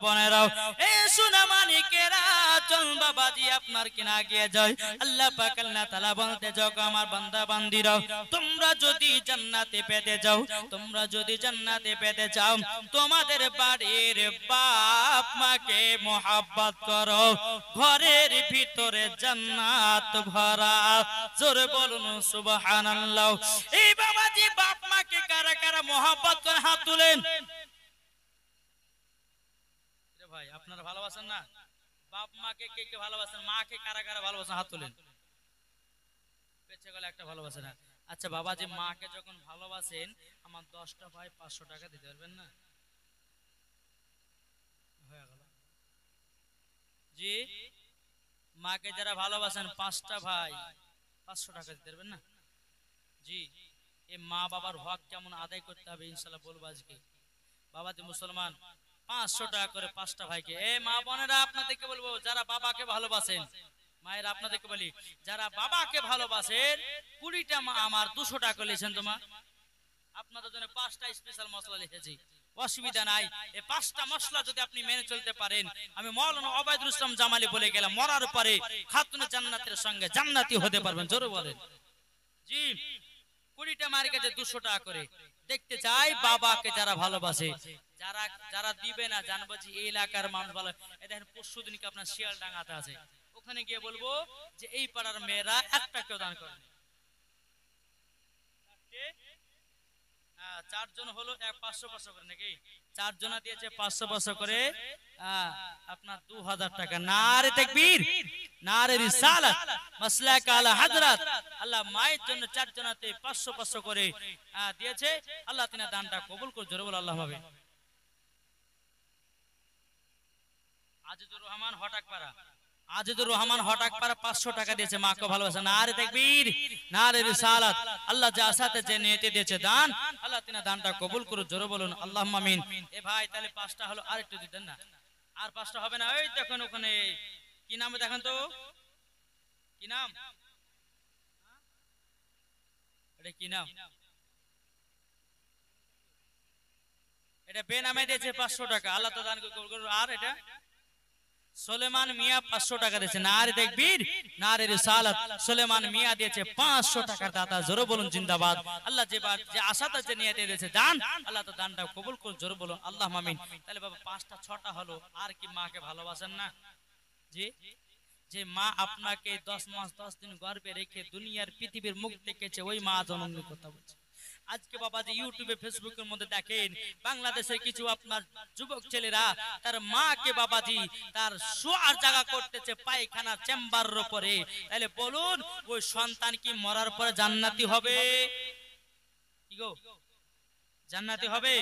বোনেরাও এ সোনা মানিকেরা চল বাবাজি আপনার কিনা গিয়ে যায় আল্লাহ পাক আল্লাহ তাআলা বলতে যাও আমার বান্দা বান্দিরাও তোমরা যদি জান্নাতে পেতে যাও তোমরা যদি জান্নাতে পেতে চাও তোমাদের বাড়ির বাপ মাকে মোহাব্বত করো ঘরের ভিতরে জান্নাত ভরা জোরে বলুন সুবহানাল্লাহ এই বাবাজি বাপ মাকে কারা কারা মোহাব্বত করে হাত তুলেন রে ভাই আপনারা ভালোবাসেন না বাপ মাকে কে কে ভালোবাসেন মাকে কারা কারা ভালোবাসেন হাত তুলেন পেছে গেলে একটা ভালোবাসে না আচ্ছা বাবাজি মাকে যখন ভালোবাসেন আমার 10টা ভাই 500 টাকা দিতে পারবেন না হয়ে গেল জি মাকে যারা ভালোবাসেন 5টা ভাই 500 টাকা দিতে পারবেন না জি এই মা বাবার হক কেমন আদায় করতে হবে ইনশাআল্লাহ বলবো আজকে বাবাজি মুসলমান 500 টাকা করে 5টা ভাইকে এই মা বোনেরা আপনাদেরকে বলবো যারা বাবাকে ভালোবাসেন মায়ের আপনাদেরকে বলি যারা বাবাকে ভালোবাসেন 20টা মা আমার 200 টাকা লিখেছেন তোমা আপনাদের জন্য 5টা স্পেশাল মশলা লিখেছি অসুবিধা নাই এই 5টা মশলা যদি আপনি মেনে চলতে পারেন আমি মাওলানা ওবায়দুল ইসলাম জামালি বলে গেলাম মরার পরে খাতুনে জান্নাতের সঙ্গে জান্নাতি হতে পারবেন জোরে বলেন জি 20টা মায়ের কাছে 200 টাকা করে দেখতে চাই বাবাকে যারা ভালোবাসে যারা যারা দিবে না জানবো যে এই এলাকার মানুষ ভালো এই দেখেন পরশুদিনকে আপনার শিয়ালডাঙ্গাতে আছে ওখানে গিয়ে বলবো যে এই পাড়ার মেয়েরা একটা কেউ দান করে 4 জন হলো 500 500 করে নাকি 4 জনা দিয়েছে 500 500 করে আপনার 2000 টাকা নারে তাকবীর নারে রিসালাত মাসলাক আলা হযরত আল্লাহ মায়ের জন্য 4 জনাতে 500 500 করে দিয়েছে আল্লাহ তিনা দানটা কবুল করে জোরে বল আল্লাহ হবে আজিজুর রহমান হটাকপাড়া আজিজুর রহমান হটাকপাড়া 500 টাকা দিয়েছে মাকে ভালোবাসা নারে তাকবীর নারে রিসালাত আল্লাহ যা সাথে যে নিয়তে দিয়েছে দান আল্লাহ তিনা দানটা কবুল করে জোরে বলুন আল্লাহুম্মা আমিন এ ভাই তাহলে 5টা হলো আর একটু দিতেন না আর 5টা হবে না ওই দেখুন ওখানে কি নাম দেখেন তো কি নাম এটা কি নাম এটা বেনামে দিয়েছে 500 টাকা আল্লাহ তো দান কবুল করুন আর এটা সুলেমান মিয়া 500 টাকা দিয়েছে নারে তাকবীর নারে রিসালাত সুলেমান মিয়া দিয়েছে 500 টাকার দাতা জোরে বলুন জিন্দাবাদ আল্লাহ যে আশাতে যে নিয়তে দিয়েছে দান আল্লাহ তো দানটা কবুল করে জোরে বলুন আল্লাহুম্মা আমিন তাহলে বাবা 5টা 6টা হলো আর কি মাকে ভালোবাসেন না জি যে মা আপনাকে 10 মাস 10 দিন গর্ভে রেখে দুনিয়ার পৃথিবীর মুখ দেখেছে ওই মা জননীর কথা বলছে আজকে বাবাজি ইউটিউবে ফেসবুকের মধ্যে দেখেন বাংলাদেশের কিছু আপনার যুবক ছেলেরা তার মাকে বাবাজি তার শোয়ার জায়গা করতেছে পায়খানা চেম্বারের উপরে তাহলে বলুন ওই সন্তান কি মরার পরে জান্নাতি হবে কি গো জান্নাতি হবে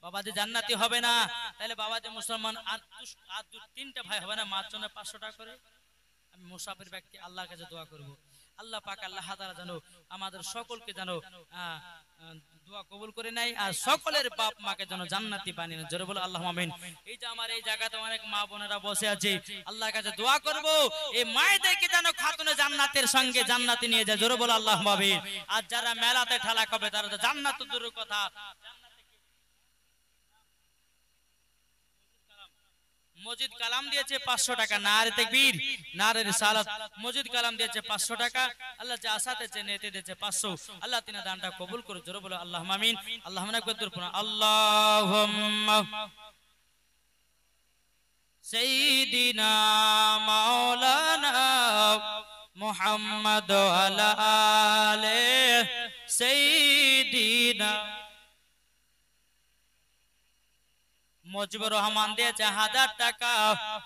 বাবাজি জান্নাতি হবে না তাহলে বাবাজি মুসলমান আর 3টা ভাই হবে না মার জন্য 500 টাকা করে আমি মুসাফির ব্যক্তি আল্লাহর কাছে দোয়া করব আল্লাহ পাক আল্লাহ তাআলা জানো আমাদের সকলকে জানো দোয়া কবুল করে নাই আর সকলের বাপ মাকে যেন জান্নাতি বানিয়ে জোরে বলো আল্লাহুম্মা আমিন এই যে আমার এই জায়গাতে অনেক মা বোনেরা বসে আছে আল্লাহর কাছে দোয়া করব এই মায়েদেরকে যেন খাতুনে জান্নাতের সঙ্গে জান্নাতে নিয়ে যায় জোরে বলো আল্লাহুম্মা আমিন আর যারা মেলাতে ঠেলা খাবে তারা তো জান্নাত দূরের কথা মজিদ কালাম দিয়েছে 500 টাকা নারে তাকবীর নারে রিসালাত মজিদ কালাম দিয়েছে 500 টাকা আল্লাহ যা আশাতে যে নিয়তে দিয়েছে 500 আল্লাহ তিনা দানটা কবুল করে জোরে বলো আল্লাহুম্মা আমিন আল্লাহুম্মা কদ্দুর পুনা আল্লাহুম্মা সাইয়্যিদিনা মাওলানা মুহাম্মদ ওয়া আলে সাইয়্যিদিনা মুজিবুর রহমান দিয়েছে 1000 টাকা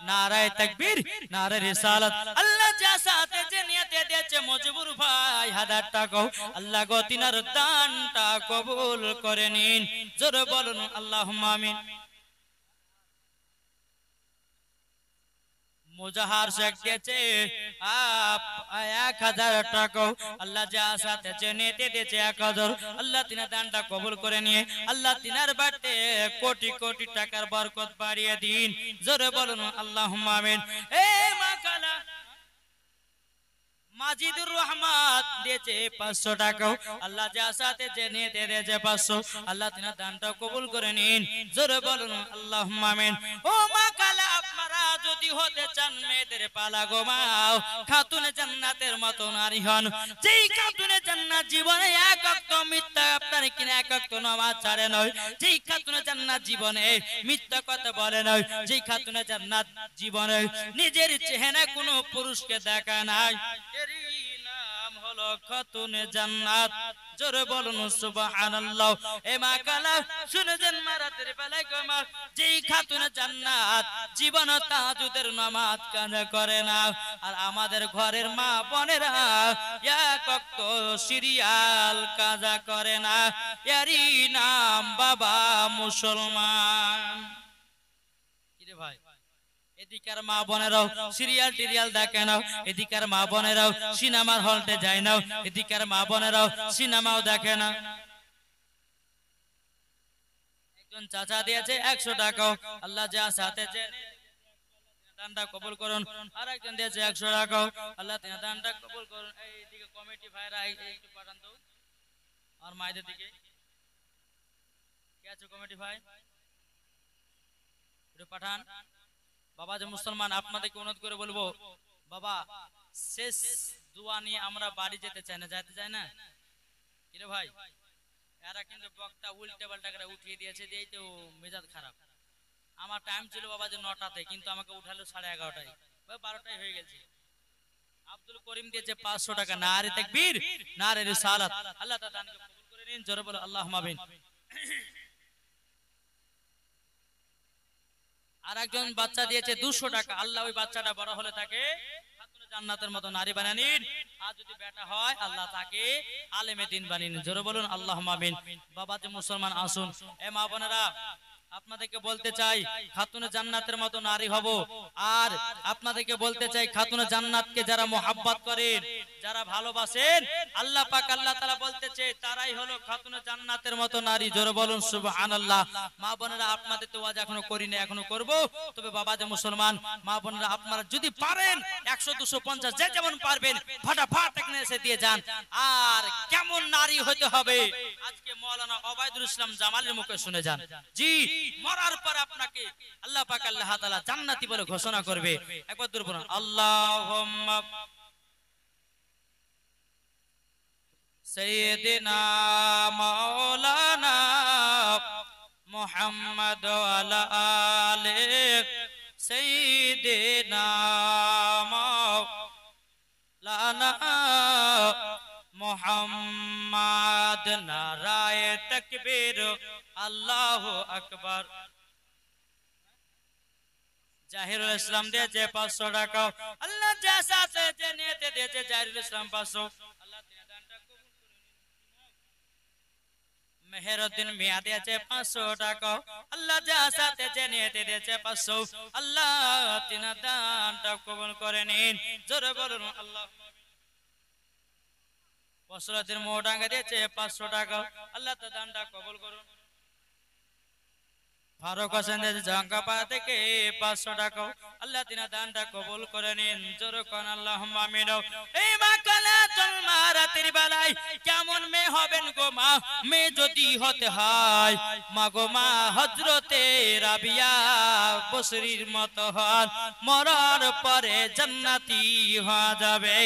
নারে তাকবীর নারে রিসালাত আল্লাহ যা সাথে যে নিয়তে দিয়েছে মুজিবুর ভাই 1000 টাকা আল্লাহ গো তিনার দানটা কবুল করে নিন জোরে বলুন আল্লাহুম্মা আমিন মুজাহার শেখ দিয়েছে 1000 টাকা আল্লাহ যা সাথে যে নিতে দিয়েছে 1000 আল্লাহ তিনার দানটা কবুল করে নিয়ে আল্লাহ তিনার বাড়িতে কোটি কোটি টাকার বরকত বাড়িয়ে দিন জোরে বলুন আল্লাহুম্মা আমিন এ মা কালা মা মাজিদুর রহমান দিয়েছে 500 টাকা আল্লাহ যা সাথে জেনে দিয়েছে 500 আল্লাহ তিনার দানটা কবুল করে নিন জোরে বলুন আল্লাহুম্মা আমিন ও মা কালা আপনারা যদি হতে চান মেয়েদের পালা গোমাও খাতুনে জান্নাতের মতো নারী হন যেই খাতুনে জান্নাত জীবনে এক ওয়াক্ত মিথ্যা আপনার কিনা এক ওয়াক্ত নামাজ ছাড়ে নয় যেই খাতুনে জান্নাত জীবনে মিথ্যা কথা বলে নয় যেই খাতুনে জান্নাত জীবনে নিজের চেহারা কোনো পুরুষকে দেখায় নাই এরই নাম হলো খাতুনে জান্নাত জোরে বলুন সুবহানাল্লাহ এ মা কালা শুনেছেন মারাতের বেলায় গোমা যেই খাতুনে জান্নাত জীবন তাহাজ্জুদের নামাজ কাজা করে না আর আমাদের ঘরের মা বোনেরা এক ওয়াক্ত সিরিয়াল কাজা করে না এরই নাম বাবা মুসলমান কি রে ভাই এদিকার মা বোনেরাও সিরিয়াল টিরিয়াল দেখে নাও এদিকার মা বোনেরাও সিনেমার হলতে যায় নাও এদিকার মা বোনেরাও সিনেমাও দেখে না একজন চাচা দিয়েছে 100 টাকা আল্লাহ যা সাথে দানটা কবুল করুন আর একজন দিয়েছে 100 টাকা আল্লাহ তিনার দানটা কবুল করুন এইদিকে কমিটি ভাইরা একটু পাঠান তো আর মায়েদের দিকে কে আছে কমিটি ভাই একটু পাঠান বাবা যে মুসলমান আপনাদেরকে অনুরোধ করে বলবো বাবা শেষ দোয়া নিয়ে আমরা বাড়ি যেতে চাই না যেতে চাই না কি রে ভাই এরা কিন্তু বক্তা উল্টে পাল্টা করে উঠিয়ে দিয়েছে দিয়েই তো মেজাজ খারাপ আমার টাইম ছিল বাবা যে 9টাতে কিন্তু আমাকে উঠালো 11:30টায় 12টায় হয়ে গেছে আব্দুল করিম দিয়েছে 500 টাকা নারে তাকবীর নারে রিসালাত আল্লাহ তাআলা দানকে কবুল করে নিন জোরে বলো আল্লাহুম্মা আমিন আর একজন বাচ্চা দিয়েছে 200 টাকা আল্লাহ ওই বাচ্চাটা বড় হলে তাকে খাতুনে জান্নাতের মতো নারী বানিয়ে নিন আর যদি বেটা হয় আল্লাহ তাকে আলেমে দ্বীন বানিয়ে নিন জোরে বলুন আল্লাহুম্মা আমিন বাবা যে মুসলমান আসুন এ মা বোনেরা আপনাদেরকে বলতে চাই খাতুনে জান্নাতের মতো নারী হব আর আপনাদেরকে বলতে চাই খাতুনে জান্নাতকে যারা মোহাব্বত করেন যারা ভালোবাসেন আল্লাহ পাক আল্লাহ তাআলা বলতেছে তারাই হলো খাতুনে জান্নাতের মতো নারী জোরে বলুন সুবহানাল্লাহ মা বোনেরা আপনাদের তো ওয়াজ এখনো করি না এখনো করব তবে বাবা যে মুসলমান মা বোনেরা আপনারা যদি পারেন 100 250 যে যেমন পারবেন ফটাফট এখানে এসে দিয়ে যান আর কেমন নারী হতে হবে আজকে মাওলানা ওবায়দুল ইসলাম জামালের মুখে শুনে যান জি মরার পর আপনাকে আল্লাহ পাক আল্লাহ তাআলা জান্নাতি বলে ঘোষণা করবে একবার দূর বলুন আল্লাহুম্মা সাইয়্যিদিনা মাওলানা মুহাম্মদ ওয়া আলি সাইয়্যিদিনা মাওলানা মুহাম্মদ নারায়ে তাকবীর আল্লাহু আকবার জাহিরুল ইসলাম দিয়েছে 500 টাকা আল্লাহ যা সাথে জেনেতে দিয়েছে জাহিরুল ইসলাম 500 আল্লাহ তিনার দানটা কবুল করে নিন মেহেরউদ্দিন মিয়া দিয়েছে 500 টাকা আল্লাহ যা সাথে জেনেতে দিয়েছে 500 আল্লাহ তিনার দানটা কবুল করে নিন জোরে বলুন আল্লাহ ফসলাতের মোহডাঙ্গা দিয়েছে 500 টাকা আল্লাহ তার দানটা কবুল করুন ফারুক হোসেন দিয়েছে জঙ্কাপাড়া থেকে 500 টাকা আল্লাহ তিনার দানটা কবুল করে নিন জোরে কোন আল্লাহুম্মা আমিন এই মা কালাতুল মারাতের বেলায় কেমন মেয়ে হবেন গো মা মেয়ে যদি হতে হয় মা গো মা হযরতে রাবিয়া বসরির মতো হন মরার পরে জান্নাতি হয়ে যাবে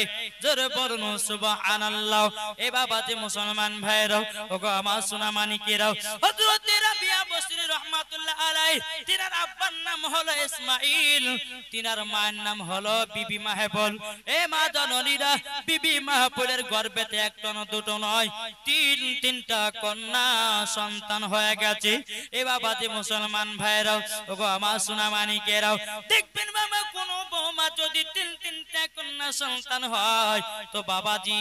জোরে বলুন সুবহানাল্লাহ এ বাবা যে মুসলমান ভাইরা ওগো আমার সোনা মানিকেরা হযরতে রাবিয়া বসরি রাহমাতুল্লাহ আলাইহি তিনার আব্বার নাম হলো ইসমাঈল তিনার মায়ের নাম হলো বিবি মাহবুল এ মা জননীরা বিবি মাহবুলের গর্ভেতে একটা না দুটো নয় তিনটা কন্যা সন্তান হয়ে গেছে এ বাবা যে মুসলমান ভাইরা ওগো আমার সোনা মানিকেরা দেখবেন বাবা কোন বৌমা যদি তিনটা কন্যা সন্তান হয় তো বাবাজি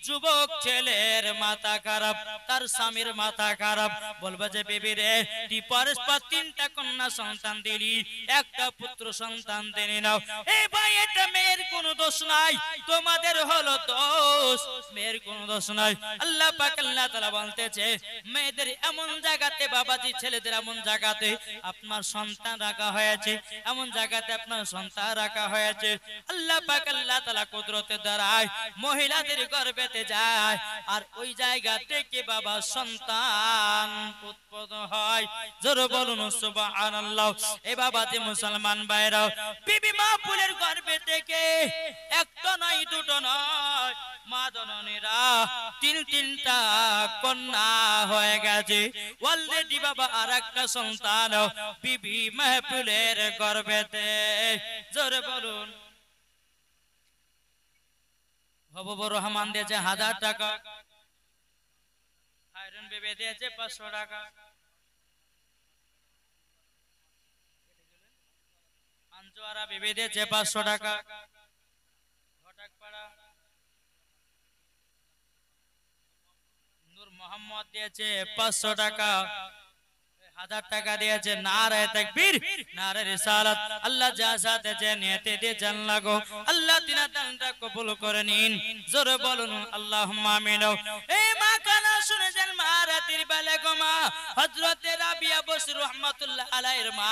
যুবক ছেলের মাথা খারাপ তার স্বামীর মাথা খারাপ বলবে যে বেবি রে তুই পরস্পর তিনটা কন্যা সন্তান দিলি একটা পুত্র সন্তান দিলি নাও এই ভাই এটা মেয়ের কোনো দোষ নাই তোমাদের হলো দোষ মেয়ের কোনো দোষ নাই আল্লাহ পাক আল্লাহ তাআলা বলতেছে মেয়েদের এমন জায়গাতে বাবাজি ছেলেদের এমন জায়গাতে আপনার সন্তান রাখা হয়েছে এমন জায়গাতে আপনার সন্তান রাখা হয়েছে হয়েছে আল্লাহ পাক আল্লাহ তাআলা কুদরতের দ্বারায় মহিলাদের গর্ভেতে যায় আর ওই জায়গা থেকে বাবা সন্তান উৎপন্ন হয় জোরে বলুন সুবহানাল্লাহ। এ বাবা যে মুসলমান ভাইরা বিবি মাহফুলের গর্ভে থেকে একটা নয় দুটো নয় মা জননীরা তিনটা কন্যা হয়ে গেছে অলরেডি বাবা আরেকটা সন্তান বিবি মাহফুলের গর্ভেতে জোরে বলুন। হবুবুর রহমান দিয়েছে 1000 টাকা, আয়রন বেবে দিয়েছে 500 টাকা, আঞ্জুয়ারা বেবে দিয়েছে 500 টাকা, ঘটাকপাড়া নূর মোহাম্মদ দিয়েছে 500 টাকা, 1000 টাকা দিয়েছে। নারে তাকবীর, নারে রিসালাত। আল্লাহ যা সাথে যে নিয়তে দিয়েছেন লাগো আল্লাহ তিনার দানটা কবুল করে নিন জোরে বলুন আল্লাহুম্মা আমিন। এই মা কানা শুনেছেন মা রাতের বেলা গো মা হযরত রাবিয়া বসরি রাহমাতুল্লাহ আলাইহির মা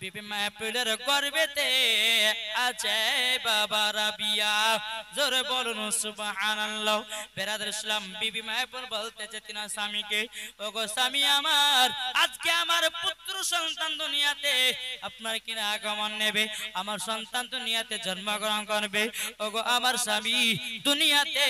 বিবি মাহফুলের গর্ভেতে আছে বাবা রাবিয়া জোরে বলুন সুবহানাল্লাহ। বেরাদার ইসলাম বিবি মাহফুল বলতেছে তিনার স্বামীকে, ওগো স্বামী আমার আজকে আমার পুত্র সন্তান দুনিয়াতে আপনার কিনা আগমন নেবে, আমার সন্তান দুনিয়াতে জন্মগ্রহণ করবে। ওগো আমার স্বামী দুনিয়াতে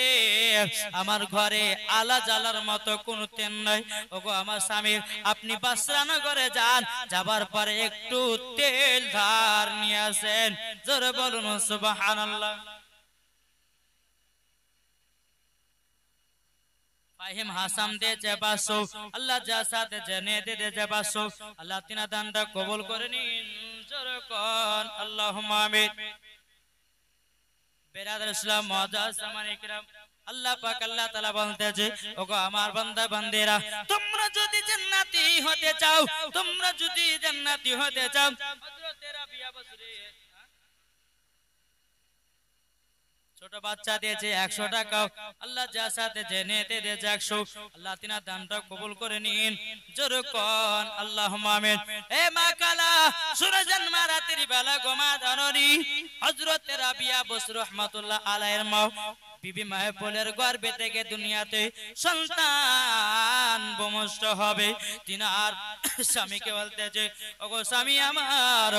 আমার ঘরে আলা জ্বালার মতো কোনো তেল নাই। ওগো আমার স্বামী আপনি বাসরানগরে যান, যাবার পরে একটু তেল ধার নিয়ে আসেন জোরে বলুন সুবহানাল্লাহ। ফাহিম হাসান দিয়েছে 500, আল্লাহ যা সাথে জেনে দিয়েছে 500, আল্লাহ তিনা দানটা কবুল করে নিন জোরে কোন আল্লাহুম্মা আমিন। বেরাদার ইসলাম মুআজ্জাজ সামানে কিরাম আল্লাহ পাক আল্লাহ তাআলা বলতেছে, ওগো আমার বান্দা বান্দিরা তোমরা যদি জান্নাতি হতে চাও, তোমরা যদি জান্নাতি হতে চাও হযরত রাবিয়া বসরি ছোট বাচ্চা দিয়েছে 100 টাকা, আল্লাহ যা সাথে জেনে দিয়েছে 100, আল্লাহ তিনার দানটা কবুল করে নিন জোরে কোন আল্লাহুম্মা আমিন। এ মা কালা শুনেছেন মা রাতের বেলা গো মা জননী হযরত রাবিয়া বসরি রাহমাতুল্লাহ আলাইহির মা বিবি মাহফুলের গর্ভে থেকে দুনিয়াতে সন্তান ভূমিষ্ঠ হবে। তিনার স্বামীকে বলতেছে, ওগো স্বামী আমার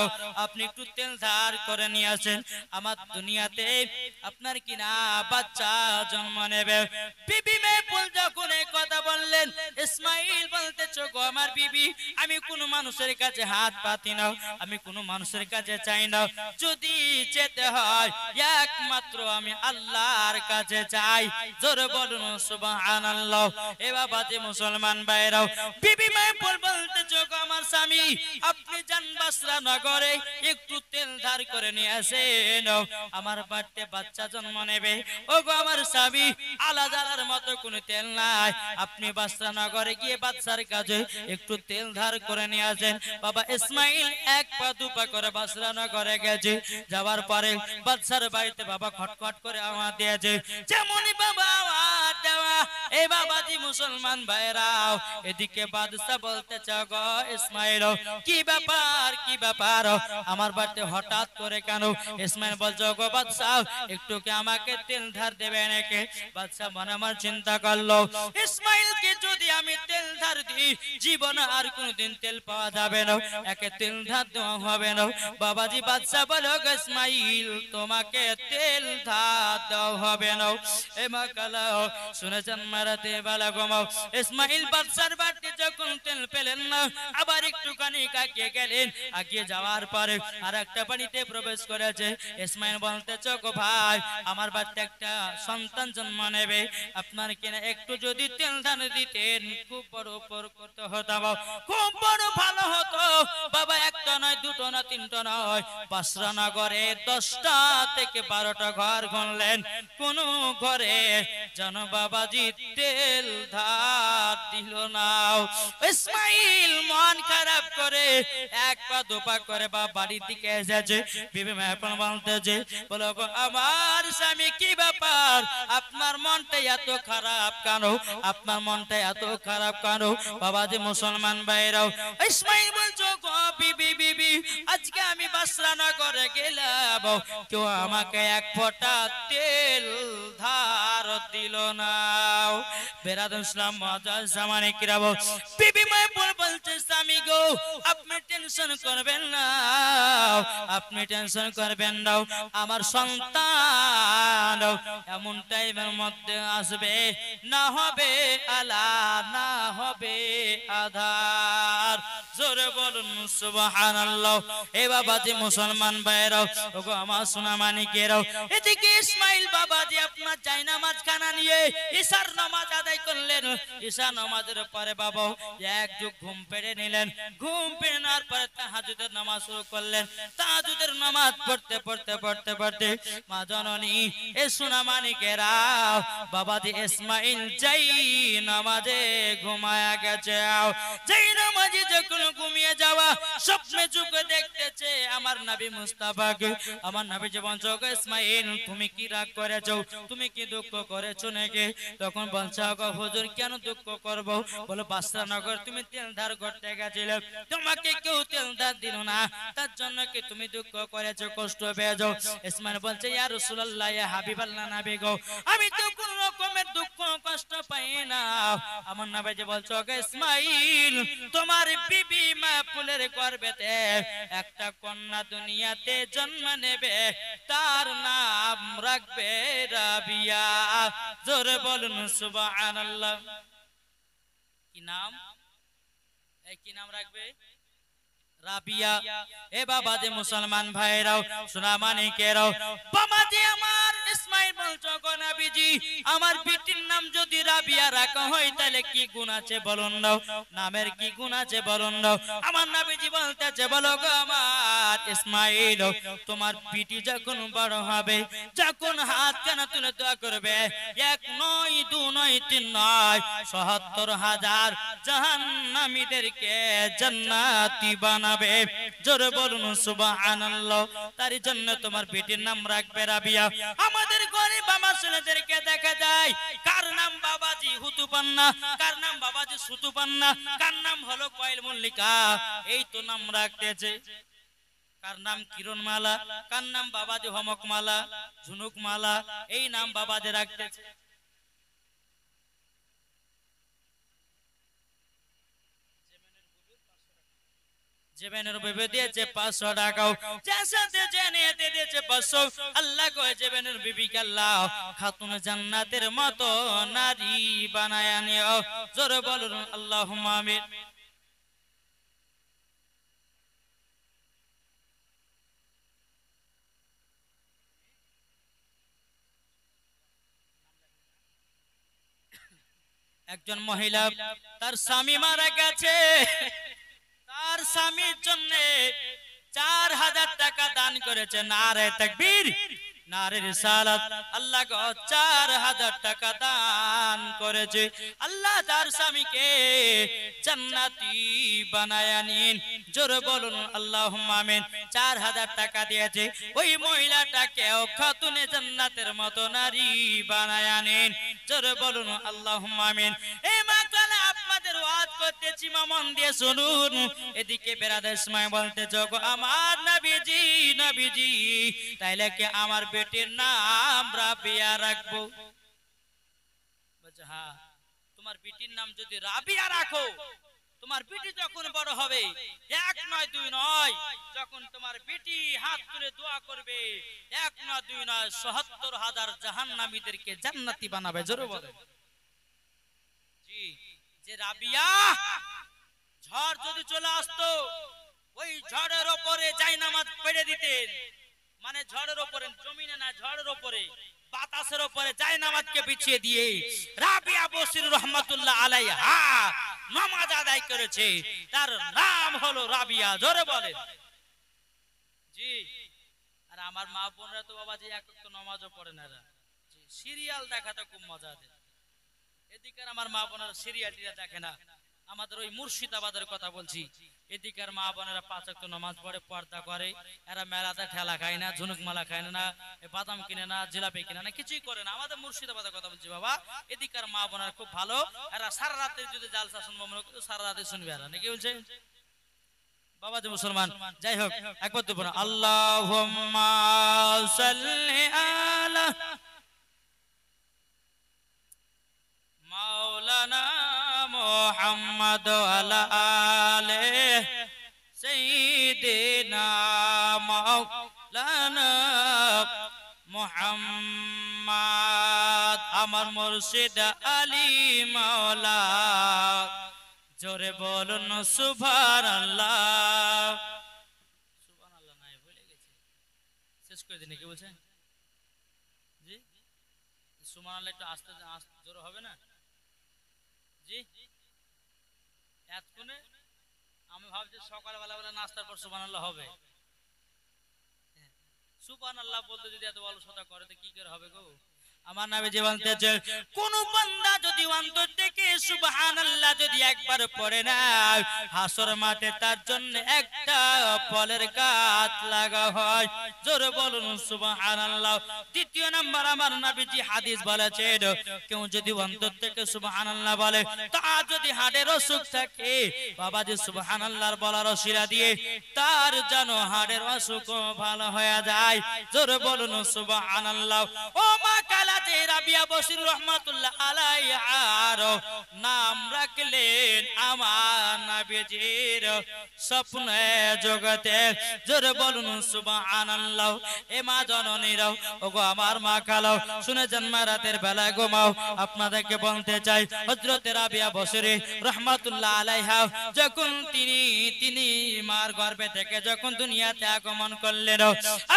আপনি একটু তেল ধার করে নিয়ে আসেন, আমার দুনিয়াতে আপনার কিনা বাচ্চা জন্ম নেবে। বিবি মাহফুল যখন এই কথা বললেন ইসমাইল বলতেছে, গো আমার বিবি আমি কোন মানুষের কাছে হাত পাতি না, আমি কোন মানুষের কাছে চাই না, যদি যেতে হয় একমাত্র আমি আল্লাহর কাছে চাই জোরে বলুন সুবহানাল্লাহ। এ বাবা যে মুসলমান ভাইরাও বিবি মাহফুল বলতেছে, গো আমার স্বামী আপনি যান বাসরা নগরে একটু তেল ধার করে নিয়ে আসেন, আমার বাড়িতে বাচ্চা জন্ম নেবে। ওগো আমার স্বামী আলা জ্বালার মতো কোনো তেল নাই, আপনি বাসরা নগরে গিয়ে বাচ্চার কাছে একটু তেল ধার করে নিয়ে আসেন। বাবা ইসমাইল 1 পা 2 পা করে বাসরা নগরে গেছে, যাওয়ার পরে বাচ্চার বাড়িতে বাবা খটখট করে আওয়াজ দিয়েছে, যেমনই বাবা আওয়াজ দেওয়া এই বাবাজি মুসলমান ভাইরাও এদিকে বাদশা বলতেছে, গো ইসমাইল কি ব্যাপার কি ব্যাপার আমার বাড়িতে হঠাৎ করে কেন? ইসমাইল বলছে, গো বাদশা একটু কি আমাকে তেল ধার দেবে নাকি? বাদশা মনে মনে চিন্তা করলো, ইসমাইলকে যদি আমি তেল ধার দিই জীবনে আর কোনদিন তেল পাওয়া যাবে না, একে তেল ধার দেওয়া হবে না। বাবাজি বাদশা বলো, গো ইসমাইল তোমাকে তেল ধার দেওয়া হবে না। এ মাকালা শুনেছেন মারাতে বালা গমাও ইসমাইল বাদশার বাড়িতে যখন তেল পেলেন না আবার একটুখানি কাকিয়ে গেলেন, আগিয়ে যাওয়ার পরে আর একটা বাড়িতে প্রবেশ করেছে। ইসমাইল বলতেছে, গো ভাই আমার বাড়িতে একটা সন্তান জন্ম নেবে, আপনার কিনা একটু যদি তেল ধান দিতেন খুব বড় উপকার হতো, খুব বড় ভালো হতো। বাবা একটা নয় দুটো না তিনটা নয় বাসরা নগরে 10টা থেকে 12টা ঘর গুনলেন, কোন ঘরে যেন বাবাজি তেল ধার দিল না। ইসমাইল মন খারাপ করে এক পা দুপা করে বা বাড়ির দিকে এসেছে। বিবি মায়াপন বলতেছে, বলো গো আমার স্বামী কি ব্যাপার, আপনার মনটা এত খারাপ কেন, আপনার মনটা এত খারাপ কেন? বাবাজি মুসলমান ভাইরাও, ইসমাইল বলছো গো বিবি বিবি, আজকে আমি বাসরা নগরে গেলাম, কেউ আমাকে এক ফোঁটা তেল ধার দিল না। বেরাদুল ইসলাম মুআজ্জাজ জামানে কিরাম, বিবি মায়াপন বলছে স্বামী গো আপনি টেনশন করবেন না, আপনি টেনশন করবেন না, আমার সন্তান এমন টাইমের মধ্যে আসবে, না হবে আলা না হবে আধার। জোরে বলুন সুবহানাল্লাহ। এ বাবাজি মুসলমান ভাইরাও, ওগো আমার সোনা মানিকেরাও, এদিকে ইসমাইল বাবাজি আপনার জায়নামাজ খানা নিয়ে ঈশার নামাজ আদায় করলেন। ঈশা নামাজের পরে বাবা এক যুগ ঘুম পেড়ে নিলেন। ঘুম পেড়ে নেওয়ার পরে তাহাজ্জুদের নামাজ শুরু করলেন। তাহাজ্জুদের নামাজ পড়তে পড়তে পড়তে পড়তে মা জননী এ সোনা মানিকেরা, বাবাজি ইসমাইল যাই নামাজে ঘুমায়া গেছে। যেই নামাজে যখন ঘুমিয়ে যাওয়া স্বপ্নে যুগে দেখতেছে আমার নবী মুস্তাফাকে। আমার নবী জীবন যোগ, ইসমাইল তুমি কি রাগ করেছো, তুমি কি দুঃখ করেছো নাকি? তখন বলছে গো হুজুর কেন দুঃখ করব, বলো বাসরা নগর তুমি তেল ধার করতে গেছিলে, তোমাকে কেউ তেল ধার দিল না, তার জন্য কি তুমি দুঃখ করেছো, কষ্ট পেয়েছো? ইসমাইল বলছে ইয়া রাসূলুল্লাহ ইয়া হাবিবাল্লাহ নবী গো, আমি তো কোন রকমের দুঃখ কষ্ট পাই না। আমার নবী যে বলছো গো ইসমাইল, তোমার বিবি মাহফুলের গর্ভেতে একটা কন্যা দুনিয়াতে জন্ম নেবে, তার নাম রাখবে রাবিয়া। জোরে বলুন সুবহানাল্লাহ। কি নাম, এই কি নাম রাখবে? রাবিয়া। এ বাবাজি মুসলমান ভাইরাও, সোনা মানিকেরাও, বাবাজি আমার ইসমাইল বলছো গো নবীজি, আমার বিটির নাম যদি রাবিয়া রাখা হয় তাহলে কি গুণ আছে বলুন দাও, নামের কি গুণ আছে বলুন দাও। আমার নবীজি বলতেছে বলো গো আমার ইসমাইল, তোমার বিটি যখন বড় হবে, যখন হাত কানা তুলে দোয়া করবে, এক নয় দু নয় তিন নয় ৭৭,০০০ জাহান্নামীদেরকে জান্নাতি বানাবে। জোরে বলুন সুবহানাল্লাহ। তার জন্য তোমার বেটির নাম রাখবে রাবিয়া। আমাদের গরিব আমার ছেলেদেরকে দেখা যায় কার নাম বাবাজি হুতুপান্না, কার নাম বাবাজি সুতুপান্না, কার নাম হলো কয়েল মল্লিকা, এই তো নাম রাখতেছে। কার নাম কিরণমালা, কার নাম বাবাজি হমকমালা, ঝুনুকমালা, এই নাম বাবাজি রাখতেছে। জেবেনের বিবি দিয়েছে ৫০০ টাকা, যার সাথে জেনে দিয়েছে ৫০০। আল্লাহ কয় জেবেনের বিবিকে আল্লাহ খাতুন জান্নাতের মতো নারী বানায় নিও। জোরে বলুন আল্লাহুম্মা আমিন। একজন মহিলা তার স্বামী মারা গেছে, তার স্বামীর জন্য ৪,০০০ টাকা দান করেছে। নারে তাকবীর, নারে রিসালাত। আল্লাহ ৪,০০০ টাকা দান করেছে। আল্লাহ তার স্বামীকে জান্নাতি বানায় নিন। জোরে বলুন আল্লাহুম্মা আমিন। ৪,০০০ টাকা দিয়েছে, ওই মহিলাটাকেও খাতুনে জান্নাতের মতো নারী বানায় নিন। জোরে বলুন আল্লাহুম্মা আমিন। এই মাকালে আপনাদের ওয়াজ করতেছি, মা মন দিয়ে শুনুন। এদিকে বেরাদার ইসমাইল বলতে যোগো আমার নবীজি নবীজি, তাইলে কি আমার বেটির নাম রাবিয়া রাখবো? বলছে হ্যাঁ, তোমার বেটির নাম যদি রাবিয়া রাখো, তোমার বেটি যখন বড় হবে, এক নয় দুই নয়, যখন তোমার বেটি হাত তুলে দোয়া করবে, এক নয় দুই নয় ৭০,০০০ জাহান্নামীদেরকে জান্নাতি বানাবে। জোরে বলে জি। যে রাবিয়া, ঝড় যদি চলে আসতো, ওই ঝড়ের ওপরে জায়নামাজ পেড়ে দিতেন। মানে ঝড়ের ওপরে, জমিনে না, ঝড়ের ওপরে, বাতাসের ওপরে জায়নামাজকে বিছিয়ে দিয়ে রাবিয়া বসির রহমাতুল্লাহ আলাইহা নামাজ আদায় করেছে। তার নাম হলো রাবিয়া। জোরে বলে জি। আর আমার মা বোনরা তো বাবাজি এক তো নামাজও পড়ে না, সিরিয়াল দেখাতে খুব মজা দেয়। এদিকার আমার মা বোনেরা সিরিয়ালটিরা দেখে না, আমাদের ওই মুর্শিদাবাদের কথা বলছি, এদিকার মা বোনেরা 5 ওয়াক্ত নামাজ পড়ে, পর্দা করে, এরা মেলাতে ঠেলা খায় না, ঝুনুক মালা খায় না, বাদাম কিনে না, জিলাপি কিনে না, কিছুই করে না। আমাদের মুর্শিদাবাদের কথা বলছি বাবা, এদিকার মা বোনেরা খুব ভালো, এরা সারা রাতে যদি জালসা শুনবো মনে করো সারা রাতে শুনবে, এরা নাকি বলছে বাবা যে মুসলমান। যাই হোক, একবার দেবো না, আল্লাহুম্মা সাল্লি আলা মাওলানা মুহাম্মদ ওয়ালা আলে সাইয়্যিদিনা মাওলানা মুহাম্মদ। আমার মুর্শিদ আলী মাওলা, জোরে বলুন সুবহানাল্লাহ। সুবহানাল্লাহ নাই, ভুলে গেছি, শেষ করে দিন। কি বলছেন জি? সুবহানাল্লাহ একটু আস্তে জোরে হবে না জি? এতক্ষণে আমি ভাবছি সকালবেলা বেলা নাস্তার পর সুবহানাল্লাহ হবে। সুবহানাল্লাহ বলতে যদি এত অলসতা করে তো কি করে হবে গো? আমার নবীজি বলতেছে, কোন বান্দা যদি অন্তর থেকে সুবহানাল্লাহ যদি একবার পড়ে না, হাসর মাঠে তার জন্য একটা ফলের গাছ লাগা হয়। জোরে বলুন সুবহানাল্লাহ। দ্বিতীয় নাম্বার আমার নবীজি হাদিস বলেছেন, কেউ যদি অন্তর থেকে সুবহানাল্লাহ বলে, তার যদি হাড়ের অসুখ থাকে, বাবাজি সুবহানাল্লাহর বলার ওসিলা দিয়ে তার যেন হাড়ের অসুখ ভালো হয়ে যায়। জোরে বলুন সুবহানাল্লাহ। ও মা কালা রাবিয়া বসির রহমাতুল্লাহ আলাইহার নাম রাখলেন আমার নবীজির স্বপ্নে জগতে। জোরে বলুন সুবহানাল্লাহ। এ মা জননীরাও, ওগো আমার মা খালাও, শুনেছেন মা রাতের বেলায় ঘুমাও। আপনাদেরকে বলতে চাই, হযরত রাবিয়া বসরি রহমাতুল্লাহ আলাইহা যখন তিনি মার গর্ভে থেকে যখন দুনিয়াতে আগমন করলেন,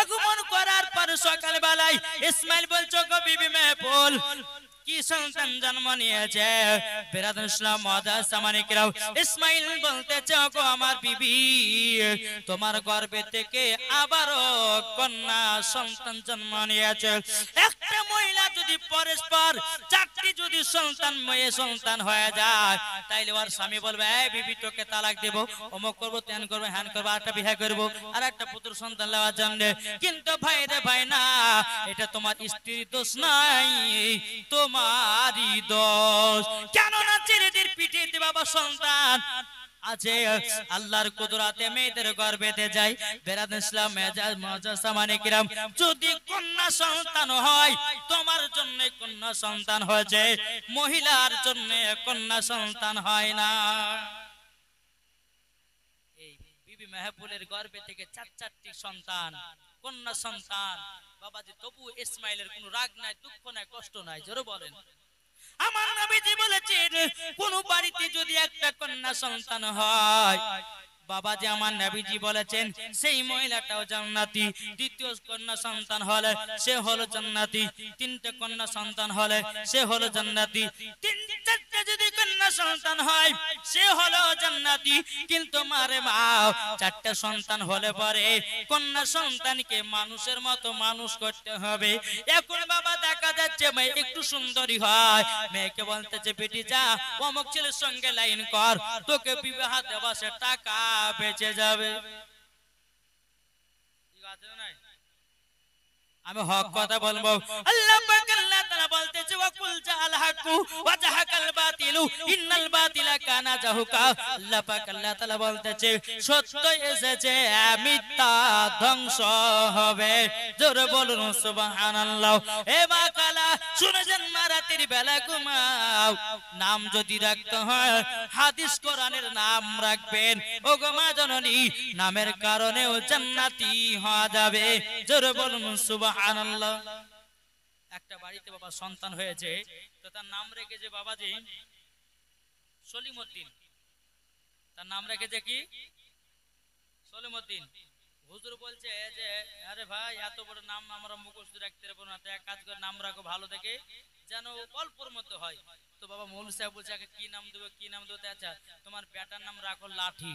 আগমন করার পর সকাল বেলায় ইসমাইল বলছো গো বিবি মেহফুল, কি সন্তান জন্ম নিয়েছে? বেরাদুল ইসলাম মুআজ্জাজ সামানিকরাও, ইসমাইল বলতেছে গো আমার বিবি, তোমার গর্ভে থেকে আবারও কন্যা সন্তান জন্ম নিয়েছে। একটা মহিলা যদি পরস্পর 4টি যদি সন্তান হয়ে যায়, তাইলে ওর স্বামী বলবে, এই বিবি তোকে তালাক দেব, অমুক করব, তেন করব, হ্যান করব, আরেকটা বিয়ে করব, আর একটা পুত্র সন্তান নেওয়ার জন্য। কিন্তু ভাই রে ভাই না, এটা তোমার স্ত্রীর দোষ নাই, তোমারই দোষ। কেননা ছেলেদের পিঠে বাবা সন্তান আছে, আল্লাহর কুদরতে মেয়েদের গর্ভেতে যায়। বেরাদুল ইসলাম মুআজ্জাজ সামানিকরাম, যদি কন্যা সন্তান হয়, তোমার জন্য কন্যা সন্তান হয়েছে, মহিলার জন্য কন্যা সন্তান হয় না। এই বিবি মেহফুলের গর্ভে থেকে 4টি সন্তান, কন্যা সন্তান। বাবাজি তবু ইসমাইলের কোনো রাগ নাই, দুঃখ নাই, কষ্ট নাই। জোরে বলেন। আমার নবীজি বলেছেন, কোন বাড়িতে যদি একটা কন্যা সন্তান হয়, বাবাজি আমার নবীজি বলেছেন সেই মহিলাটাও জান্নাতি। দ্বিতীয় কন্যা সন্তান হলে সে হলো জান্নাতি, 3টে কন্যা সন্তান হলে সে হলো জান্নাতি, 3-4টে যদি কন্যা সন্তান হয় সে হলো জান্নাতি। কিন্তু মারে মা, 4টে সন্তান হলে পরে কন্যা সন্তানকে মানুষের মতো মানুষ করতে হবে। এখন বাবা দেখা যাচ্ছে মেয়ে একটু সুন্দরী হয়, মেয়েকে বলতেছে বেটি যা অমুক ছেলের সঙ্গে লাইন কর, তোকে বিবাহ দেওয়া সে টাকা বেঁচে যাবে। আমি হক কথা বলবো। আল্লাহ পাক আল্লাহ তাআলা বলতেছে, ওয়াকুল জাআল হাক্কু ওয়া জাহাকাল বাতিলু ইন্নাল বাতিলা কানা জাহুকা। আল্লাহ পাক আল্লাহ তাআলা বলতেছে, সত্য এসেছে, মিথ্যা ধ্বংস হবে। জোরে বলুন সুবহানাল্লাহ। এ মা কালা, শুনেছেন মা রাতের বেলা ঘুমাও, নাম যদি রাখতে হয় হাদিস কোরআনের নাম রাখবেন। ও গো মা জননী, নামের কারণেও জান্নাতি হওয়া যাবে। জোরে বলুন সুবহানাল্লাহ। একটা বাড়িতে বাবা সন্তান হয়েছে, তো তার নাম রেখেছে বাবাজি সলিমউদ্দিন। তার নাম রেখেছে কি? সলিমউদ্দিন। হুজুর বলছে যে আরে ভাই এত বড় নাম আমরা মুখস্থ রাখতে পারবো না, তো এক কাজ করে নাম রাখো ভালো দেখে, যেন অল্পর মধ্যে হয়। তো বাবা মৌলভী সাহেব বলছে কি নাম দেবো, কি নাম দেবো? আচ্ছা তোমার বেটার নাম রাখো লাঠি।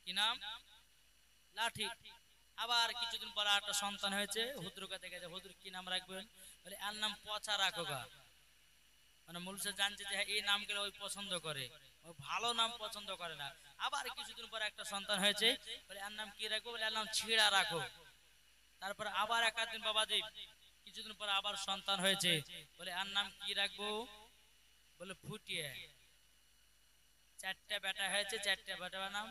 কি নাম? লাঠি। আবার কিছুদিন পর একটা সন্তান হয়েছে, হুজুর কাছে গেছে, হুজুর কি নাম রাখবেন? বলে এর নাম পচা রাখো গা। মানে মূলসে জানছে যে এই নাম গেলে ওই পছন্দ করে, ওই ভালো নাম পছন্দ করে না। আবার কিছুদিন পরে একটা সন্তান হয়েছে, বলে এর নাম কি রাখবো, বলে এর নাম ছিড়া রাখো। তারপর আবার একাদিন বাবাজি কিছুদিন পর আবার সন্তান হয়েছে, বলে এর নাম কি রাখবো, বলে ফুটিয়ে। চারটা বেটা হয়েছে, চারটা বেটার নাম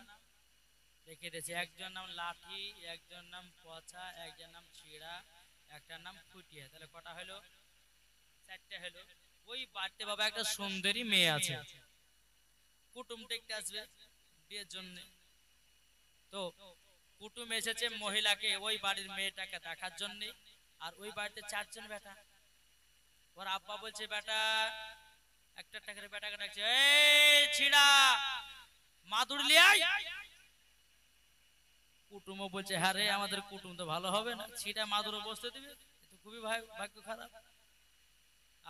রেখে দিয়েছে। একজন নাম লাঠি, একজন নাম পচা, একজন নাম ছিড়া, একটা নাম ফুটিয়ে। তাহলে কটা হলো? চারটা হলো। ওই বাড়িতে বাবা একটা সুন্দরী মেয়ে আছে, কুটুম দেখতে আসবে বিয়ের জন্য। তো কুটুম এসেছে মহিলাকে, ওই বাড়ির মেয়েটাকে দেখার জন্য। আর ওই বাড়িতে চারজন বেটা। ওর আব্বা বলছে বেটা একটা টাকার বেটাকে ডাকছে, এই ছিড়া মাদুর লিয়াই। কুটুমও বলছে হ্যাঁ রে, আমাদের কুটুম তো ভালো হবে না, ছিটা মাদুরে বসতে দিবে, তো খুবই ভাগ্য খারাপ।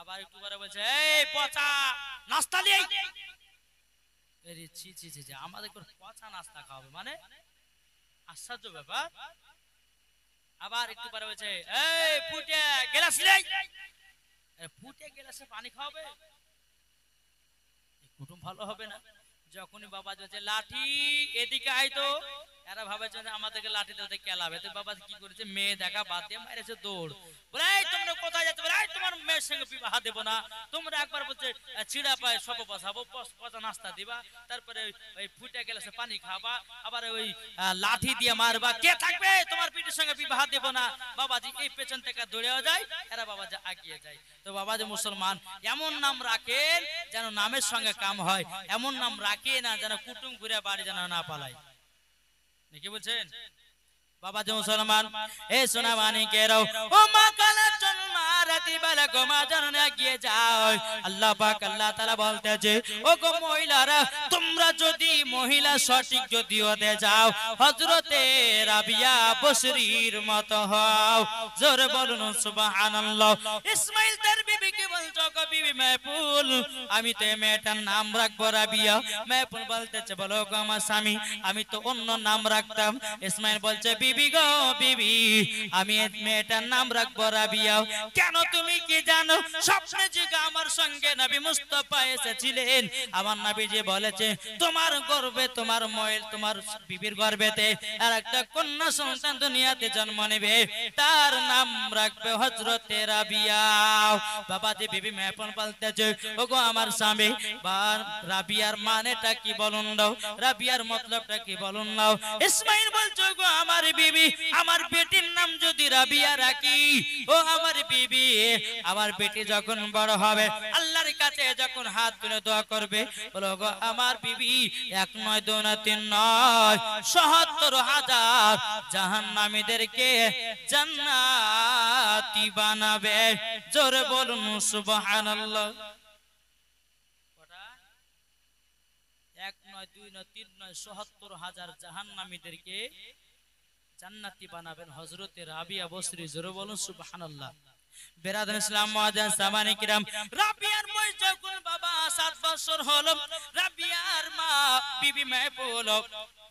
আবার একটু পরে বলছে এই পচা নাস্তা লিয়াই। আরে ছি ছি ছি, আমাদের পচা নাস্তা খাওয়াবে মানে আশ্চর্য ব্যাপার। আবার একটু পরে বলছে এই ফুটে গ্লাস লিয়াই। ফুটে গ্লাসে পানি খাওয়াবে, কুটুম ভালো হবে না। যখনই বাবা বলছে লাঠি এদিকে আইতো, এরা ভাবেছে আমাদেরকে লাঠি দিতে কেলাবে। তো বাবা কি করেছে, মেয়ে দেখা বাদ দিয়ে মারেছে দৌড়। বলে এই তোমরা কোথায় যাচ্ছ, বলে এই তোমার মেয়ের সঙ্গে বিবাহ দেব না। তোমরা একবার বলছে ছিড়া পায় সব বসাবো, পচা নাস্তা দিবা, তারপরে ওই ফুটে গ্লাসে পানি খাবা, আবার ওই লাঠি দিয়ে মারবা, কে থাকবে, তোমার পিঠের সঙ্গে বিবাহ দেব না। বাবাজি এই পেছন থেকে দৌড়েও যায়, এরা বাবাজি আগিয়ে যায়। তো বাবাজি মুসলমান এমন নাম রাখেন যেন নামের সঙ্গে কাম হয়, এমন নাম রাখে না যেন কুটুম ঘুরে বাড়ি যেন না পালায়। নাকি বলছেন বাবা যে মুসলমান? এ সোনা মানিকের ও মা কালের জন্ম রাতি বেলা গোমা জানা গিয়ে যাও। আল্লাহ পাক আল্লাহ তাআলা বলতেছে ও গো মহিলারা, তোমরা যদি মহিলা সঠিক যদি হতে যাও, হযরতে রাবিয়া বসরির মত হও। জোরে বলুন সুবহানাল্লাহ। ইসমাইল তার বিবিকে বলছো গো বিবি মেহফুল, আমি তো মেয়েটার নাম রাখবো রাবিয়া। মেহফুল বলতেছে বলো গো আমার স্বামী, আমি তো অন্য নাম রাখতাম। ইসমাইল বলছে বিবি গো বিবি, আমি মেয়েটার নাম রাখবো রাবিয়া। কেন তুমি কি জানো, স্বপ্নে যুগে আমার সঙ্গে নবী মুস্তাফা এসেছিলেন। আমার নবীজি বলেছে তোমার গর্ভে, তোমার ময়েল, তোমার বিবির গর্ভেতে আর একটা কন্যা সন্তান দুনিয়াতে জন্ম নেবে, তার নাম রাখবে হযরতে রাবিয়া। বাবাজি বিবি মেহফুল বলতেছে ওগো আমার স্বামী, রাবিয়ার মানেটা কি বলুন দাও, রাবিয়ার মতলবটা কি বলুন দাও। ইসমাইল বলছে গো আমার বিবি, আমার বেটির নাম যদি রাবিয়া রাখি, ও আমার বিবি, আমার বেটি যখন বড় হবে আল্লাহর কাছে যখন হাত তুলে দোয়া করবে, বলো গো আমার বিবি এক নয় দুই নয় তিন নয় ৭৭,০০০ জাহান্নামীদেরকে জান্নাতি বানাবে। জোরে বলুন সুবহানাল্লাহ। এক নয় দুই নয় তিন নয় ৭৭,০০০ জাহান্নামীদেরকে জান্নাতি বানাবেন হযরতে রাবিয়া বসরি। জোরে বলুন সুবহানাল্লাহ। বেরাদান ইসলাম মুআজ্জাজ সামানি কিরাম, রাবিয়ার বয়স যখন বাবা ৭ বছর হলো, রাবিয়ার মা বিবি মেহফুল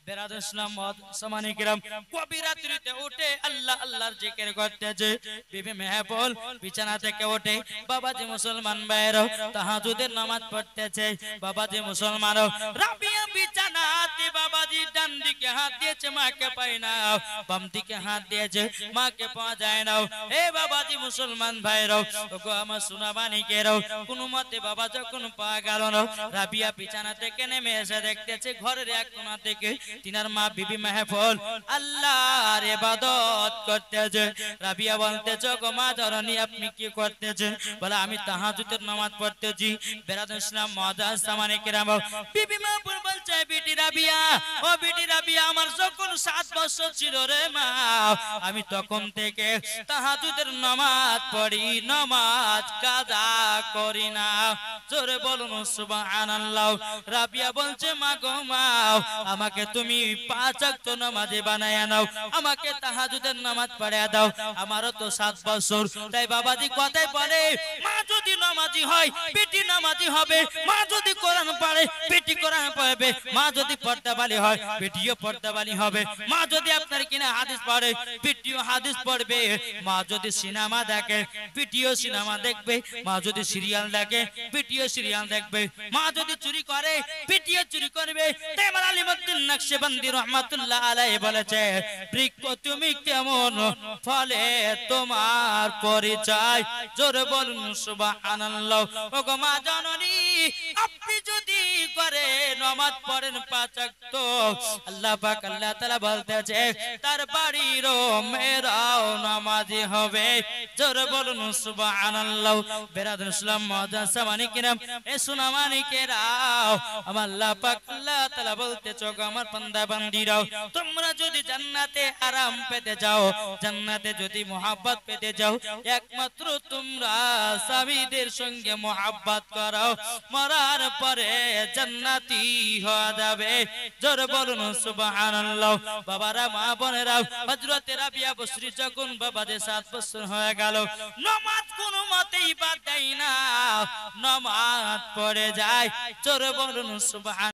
বেরাদান ইসলাম মুআজ্জাজ সামানি কিরাম গভীর রাত্রিতে উঠে আল্লাহ আল্লাহর জিকির করতেছে। বিবি মেহফুল বিছানা থেকে উঠে বাবাজি মুসলমান ভাইরা তাহাজ্জুদের নামাজ পড়তেছে। বাবাজি মুসলমান, রাবিয়া বিছানাতে বাবাজি ডান দিকে হাত দিয়েছে, মাকে পায় না, বাম দিকে হাত দিয়েছে, মাকে পাওয়া যায় না। এ বাবাজি মুসলমান ভাইরাও, ওগো আমার সোনা মানিকেরাও, কোন মতে বাবা যখন পাওয়া গেল না, রাবিয়া বিছানা থেকে নেমে এসে দেখতেছে ঘরের এক কোণা থেকে তিনার মা বিবি মেহফুল আল্লাহর ইবাদত করতেছে। রাবিয়া বলতেছে ওগো মা ধরনী, আপনি কি করতেছেন? বলে আমি তাহাজ্জুদের নামাজ পড়তেছি। বেরাদান ইসলাম মুআজ্জাজ সামানে কিরাম, বিবি মেহফুল বলছে বিটি রাবিয়া, ও বিটি রাবিয়া, আমার যখন ৭ বছর ছিল রে মা, আমি তখন থেকে তাহাজ্জুদের নামাজ পড়ি, নামাজ কাজা করি না। জোরে বলুন সুবহানাল্লাহ। রাবিয়া বলছে মা গো মা, আমাকে তুমি 5 ওয়াক্ত নামাজি বানায়া নাও, আমাকে তাহাজ্জুদের নামাজ পড়ায়া দাও। আমারও তো 7 বছর, তাই বাবাজি কথাই বলে মা যদি নামাজি হয় বেটি নামাজি হবে, মা যদি কোরআন পড়ে বেটি কোরআন পড়বে, মা যদি পর্দাবালি হয় বেটিও পর্দাবালি হবে, মা যদি আপনার কিনা হাদিস পড়ে বেটিও হাদিস পড়বে, মা যদি সিনেমা দেখে বেটিও সিনেমা দেখবে, মা যদি সিরিয়াল দেখে বেটিও সিরিয়াল দেখবে, মা যদি চুরি করে বেটিও চুরি করবে। তাই আমার আলিমউদ্দিন নকশবন্দি রহমাতুল্লাহ আলাইহি বলেছে বৃক্ষ তুমি কেমন ফলে তোমার পরিচয়, জোরে বলুন সুবহানাল্লাহ। ওগো মা জননী আপনি যদি করে নামাজ পড়েন 5 ওয়াক্ত, আল্লাহ পাক আল্লাহ তাআলা বলতেছে তার বাড়িরও মেয়েরাও নামাজি হবে, জোরে বলুন সুবহানাল্লাহ। বেরাদুল ইসলাম মুআজ্জাজ সামানিকেরাম এ সুনামানিকেরাও আমার আল্লাহ পাক আল্লাহ তাআলা বলতেছে গো আমার বান্দা বান্দীরাও তোমরা যদি জান্নাতে আরাম পেতে যাও, জান্নাতে যদি মোহাব্বত পেতে যাও, একমাত্র তোমরা স্বামীদের সঙ্গে মোহাব্বত করো, মরার পরে জান্নাতি হয়ে যাবে, জোরে বলুন সুবহানাল্লাহ। বাবারা মা বোনেরা হযরত রাবিয়া বসরি যখন বাবাদের 7 বছর হয়ে গেল নামাজ কোনো মতেই বাদ দেয় না, নামাজ পড়ে যায়, জোরে বলুন সুবহান।